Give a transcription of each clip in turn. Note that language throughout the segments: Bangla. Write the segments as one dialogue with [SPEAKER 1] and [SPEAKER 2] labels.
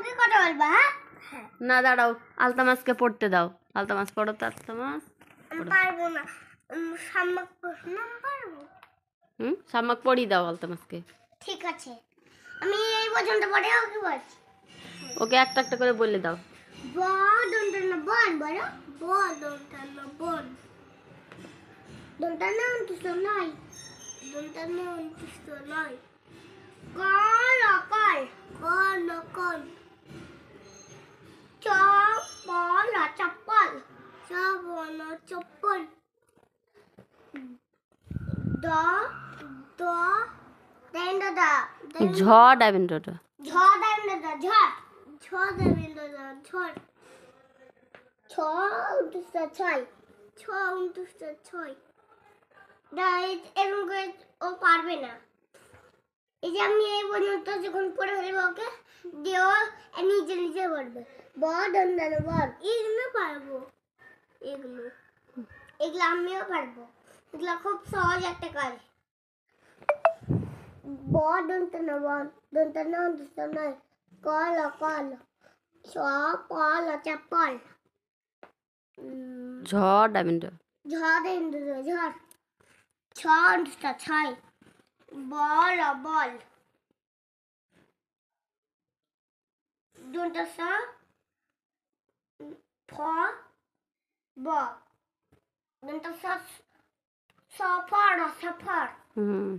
[SPEAKER 1] আমাকে কথা বলবা হ্যাঁ
[SPEAKER 2] না দাঁড়াও আলতামাসকে পড়তে দাও আলতামাস পড়ো তো আলতামাস
[SPEAKER 1] পারবো না সাম্যক প্রশ্ন পারবো
[SPEAKER 2] সাম্যক পড়ি দাও আলতামাসকে
[SPEAKER 1] ঠিক আছে আমি এই পর্যন্ত পড়ে ওকে বলছি
[SPEAKER 2] ওকে একটা একটা করে বলে দাও
[SPEAKER 1] দন্তন্য বন বলো দন্তন্য বন দন্তন্য অন্তুষ্ট নয় দন্তন্য অন্তুষ্ট নয় কল অকল কল অকল চপল চপ্পল চপল চপ্পল দ দ দেন্দ্র দা
[SPEAKER 2] ঝ ডাইবেন্দ্রটা
[SPEAKER 1] ঝ দেন্দ্র দা ঝড় ঝ দেন্দ্র দা ঝড় ছ উন্তুষ্ট ছয় ছ উন্তুষ্ট ছয় এরকম করে ও পারবে না এই যে আমি এই পর্যন্ত যখন পড়ে ফেলবো ওকে দিও নিজে নিজে পড়বে দন্তন্য বন এগুলো পারবো এগুলো আমিও পারবো এগুলো খুব সহজ একটা কাজ দন্তন্য বন দন্তন্য অন্তুষ্ট নয় কল কল চপল চপ্পল
[SPEAKER 2] ঝ ডাইবেন্দ্র
[SPEAKER 1] ঝড় ঝড় ছ অন্তুষ্ট ছয় বল বল দন্ত স ফ ব দন্ত সফর সফর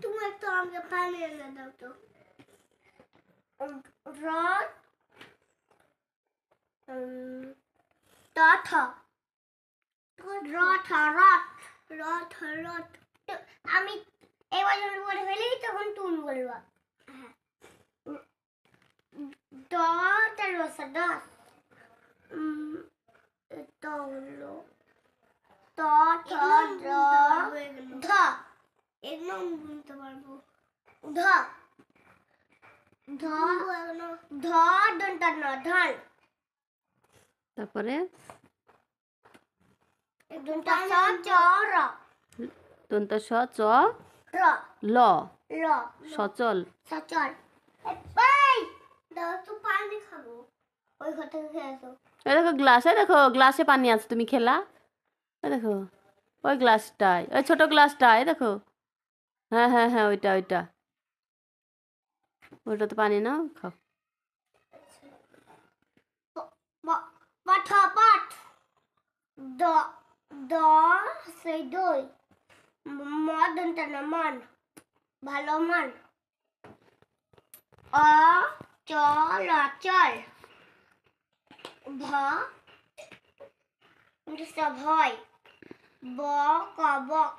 [SPEAKER 1] তুমি একটু আমাকে পানি এনে দাও তো রথ তথ রথ রথ রথ রথ আমি এবার যখন বলে ফেলি তখন তুমি বলবা দশ দশ এটা হলো ত থ দ ধ এগুলো বলতে পারবো ধ ধ ধ দন্তন্য ধন
[SPEAKER 2] তারপরে
[SPEAKER 1] দন্ত স চ র
[SPEAKER 2] দন্ত স চ
[SPEAKER 1] র
[SPEAKER 2] ল
[SPEAKER 1] র
[SPEAKER 2] সচল
[SPEAKER 1] সচল এই দাও তো পানি খাবো ওই ঘর থেকে খেয়ে আসো
[SPEAKER 2] এই দেখো গ্লাসে পানি আছে তুমি খেলা এই দেখো ওই গ্লাসটায় ওই ছোট গ্লাসটায় দেখো হ্যাঁ হ্যাঁ হ্যাঁ ওইটা ওইটা তো পানি নাও খাও
[SPEAKER 1] পাঠ পাঠ দ দ সেই দই দন্তন্য মন ভালো মন চল অচল ভয় বক বক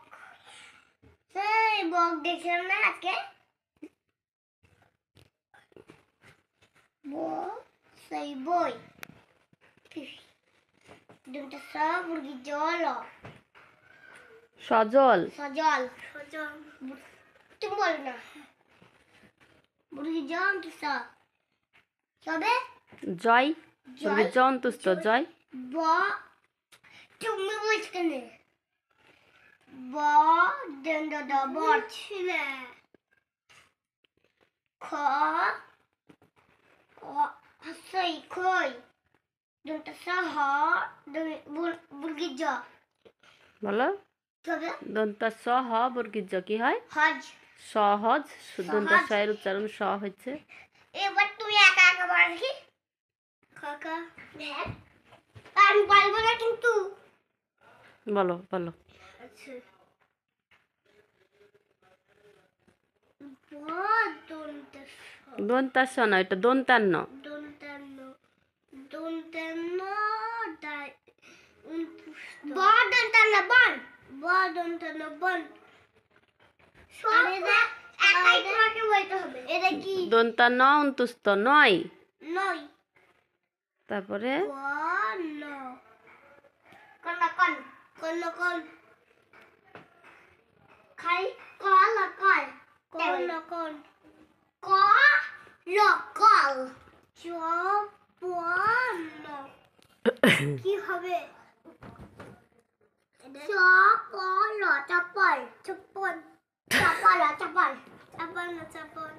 [SPEAKER 1] সেই বক দেখলাম না আজকে সেই বই দুটো সব মুরগি জল
[SPEAKER 2] সজল
[SPEAKER 1] সজল সজল তুমি বল না মুরগি জল তো সবে
[SPEAKER 2] জয় জন্তুস্ত জয়
[SPEAKER 1] ব তুমি বলছ কেন ব দন্ত দ বর ছিলে খ সেই খই দন্ত সহ মুরগি জ
[SPEAKER 2] বলো
[SPEAKER 1] তবে
[SPEAKER 2] দন্ত স হ বর্গীর জ কি হয়
[SPEAKER 1] হজ
[SPEAKER 2] সহজ দন্ত স এর উচ্চারণ স হচ্ছে
[SPEAKER 1] এবার তুমি একা একা বল দেখি কাকা দেখ আমি পারবো না কিন্তু
[SPEAKER 2] বলো
[SPEAKER 1] আচ্ছা
[SPEAKER 2] দন্তাস না এটা দন্তান্ন
[SPEAKER 1] দন্তান্ন দন্তান্ন দন্তান্ন বন একাই তোমাকে বলতে হবে এটা কি
[SPEAKER 2] দন্তান্ন অন্তুস্ত নয়
[SPEAKER 1] নয়
[SPEAKER 2] তারপরে
[SPEAKER 1] কন খাই কল কল কল কল চপল কি হবে চপল চপল চপল চপল চপল চপল চপল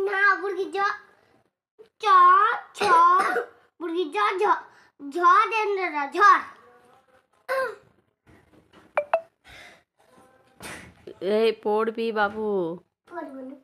[SPEAKER 1] না মুরগি জ চ ছ মুরগি জ ঝ ঝ দেন দাদা ঝড়
[SPEAKER 2] এই পড়বি বাবু
[SPEAKER 1] পড়বো না